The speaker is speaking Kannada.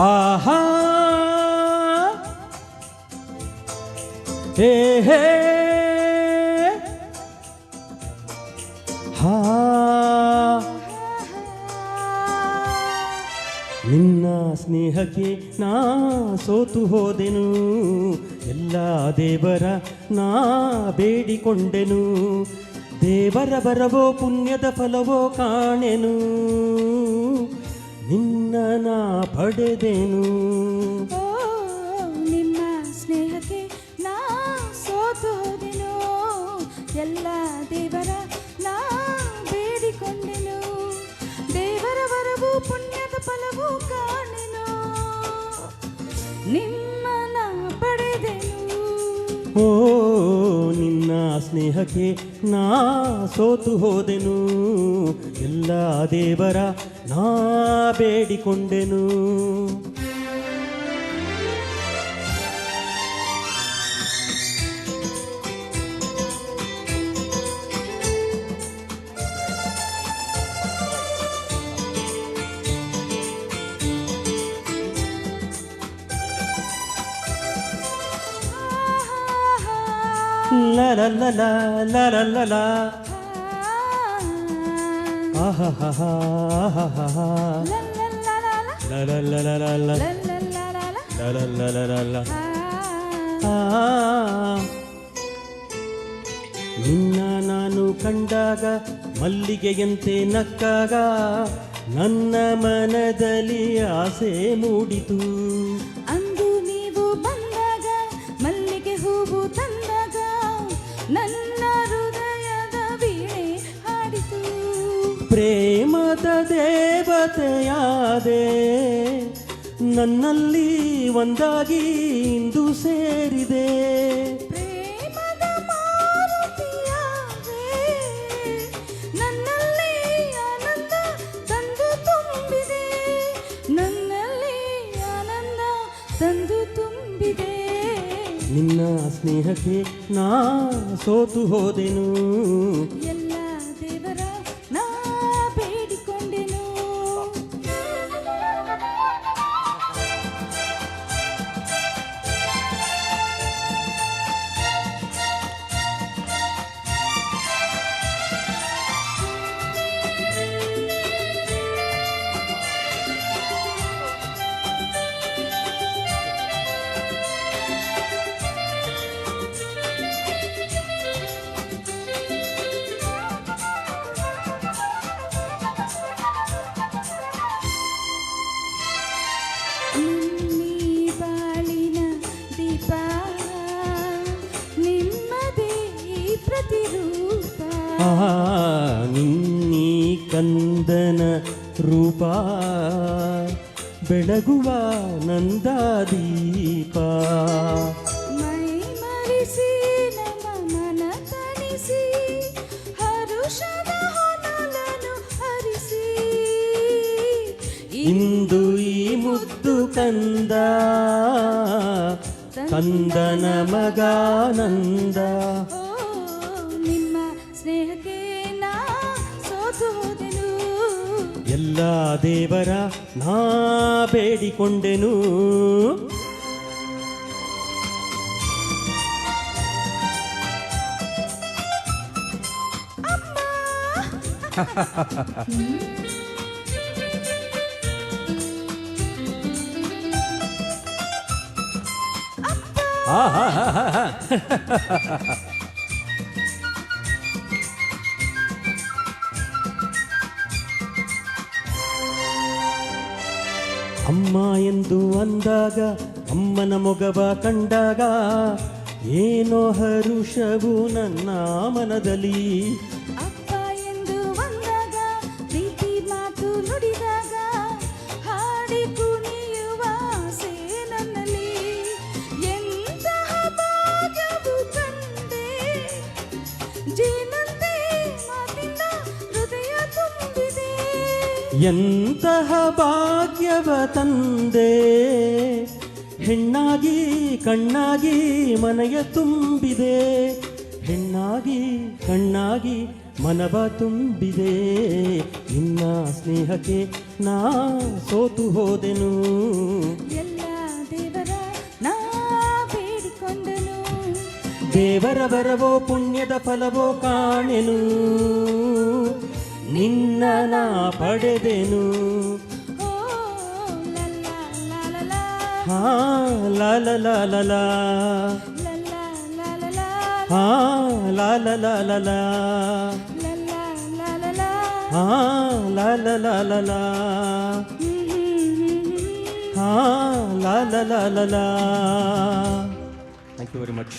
ಆಹಾ ಹೇ ಹೇ ಹಾ ನಿನ್ನ ಸ್ನೇಹಕ್ಕೆ ನಾ ಸೋತು ಹೋದೆನು, ಎಲ್ಲ ದೇವರ ನಾ ಬೇಡಿಕೊಂಡೆನು, ದೇವರ ಬರವೋ ಪುಣ್ಯದ ಫಲವೋ ಕಾಣೆನು, ನಿನ್ನ ನಾ ಪಡೆದೆನು. ನಿಮ್ಮ ಸ್ನೇಹಕ್ಕೆ ನಾ ಸೋತು ಹೋದೆನು, ಎಲ್ಲ ದೇವರ ನಾ ಬೇಡಿಕೊಂಡೆನು, ದೇವರ ಬರವು ಪುಣ್ಯದ ಫಲವು ಕಾಣೆನು, ನಿಮ್ಮ ನಾ ಪಡೆದೆನು. ಓ ನಿನ್ನ ಸ್ನೇಹಕ್ಕೆ ನಾ ಸೋತು ಹೋದೆನು, ಎಲ್ಲ ದೇವರ ನಾ ಬೇಡಿಕೊಂಡೆನು. La la la la la la la la. Ah ha ha ha ha ha ha. La la la la la. La la la la la. La la la la la. La la la la la la. ನಿನ್ನ ನಾನು ಕಂಡಾಗ ಮಲ್ಲಿಗೆಯಂತೆ ನಕ್ಕಾಗ ನನ್ನ ಮನದಲ್ಲಿ ಆಸೆ ಮೂಡಿತು. ಅಂದು ನೀವು ಬಂದಾಗ ಮಲ್ಲಿಗೆ ಹೂವು ತಂದಾಗ ನನ್ನ ಹೃದಯದ ವೀಣೆ ಹಾಡಿತು. ಪ್ರೇಮದ ದೇವತೆಯಾದೆ ನನ್ನಲ್ಲಿ ಒಂದಾಗಿ ಇಂದು ಸೇರಿದೆ. ಪ್ರೇಮದ ಮಾರುತಿಯಾದೆ ನನ್ನಲ್ಲಿ ಆನಂದ ತಂದು ತುಂಬಿದೆ, ನನ್ನಲ್ಲಿ ಆನಂದ ತಂದು ತುಂಬಿದೆ. ನಿನ್ನ ಸ್ನೇಹಕ್ಕೆ ನಾ ಸೋತು ಹೋದೆನು, ಎಲ್ಲ ದೇವರ ನಾ ಬೇಡಿಕೊಂಡೆನು. ನಿನ್ನಿ ಬಾಳಿನ ದೀಪ ನಿಮ್ಮದೇ ಪ್ರತಿರೂಪ. ನಿನ್ನೀ ಕಂದನ ರೂಪ ಬೆಳಗುವ ನಂದಾದೀಪ. ಮೈ ಮರಿಸಿ ನಮ್ಮ ಮನ ತಣಿಸಿ ಹರುಷದ ಹೊನಲನ್ನು ಹರಿಸಿ ಇಂದು ಈ ಮುದ್ದು ಕಂದ ಕಂದನ ಮಗಾನಂದ. ಓ ನಿಮ್ಮ ಸ್ನೇಹಕ್ಕೆ ನಾ ಸೋತು ಹೋದೆನು, ಎಲ್ಲ ದೇವರ ನಾ ಬೇಡಿಕೊಂಡೆನು. ಅಮ್ಮ ಎಂದು ಅಂದಾಗ ಅಮ್ಮನ ಮೊಗವ ಕಂಡಾಗ ಏನೋ ಹರುಷವು ನನ್ನ ಮನದಲ್ಲಿ. ಅಪ್ಪ ಎಂದು ಬಂದಾಗ ಪ್ರೀತಿ ಮಾತು ನುಡಿದಾಗ ಹಾಡಿ ಕುಣಿಯುವ ಆಸೆ ನನ್ನಲ್ಲಿ. ಎಂತಹ ಭಾಗ್ಯವು ಕಂಡೆ ಜೀನಂತೆ ಮಾತಿನ ಹೃದಯ ತುಂಬಿದೆ. ಎಂತಹ ಭಾಗ್ಯವ ತಂದೆ ಹೆಣ್ಣಾಗಿ ಕಣ್ಣಾಗಿ ಮನೆಯ ತುಂಬಿದೆ, ಹೆಣ್ಣಾಗಿ ಕಣ್ಣಾಗಿ ಮನವ ತುಂಬಿದೆ ನಿನ್ನ ಸ್ನೇಹಕ್ಕೆ ನಾ ಸೋತು ಹೋದೆನು ಎಲ್ಲ ದೇವರ ನಾ ಬೇಡಿಕೊಂಡನು ದೇವರ ವರವೋ ಪುಣ್ಯದ ಫಲವೋ ಕಾಣೆನು ನಿನ್ನ ನಾ ಪಡೆದೆನು ಓ ಲಲ್ಲ ಲಲ ಹಾ ಲಾಲ ಲಾಲ ಲಾ ಲಲ್ಲ ಲಲ ಹಾ ಲಾಲ ಲಾಲ ಲಾ ಲಲ್ಲ ಲಲ ಹಾ ಲಾಲ ಲಾಲ ಲಾ ಹಾ ಲಾಲ ಲಾಲ ಲಾ ಥ್ಯಾಂಕ್ ಯು ವೆರಿ ಮಚ್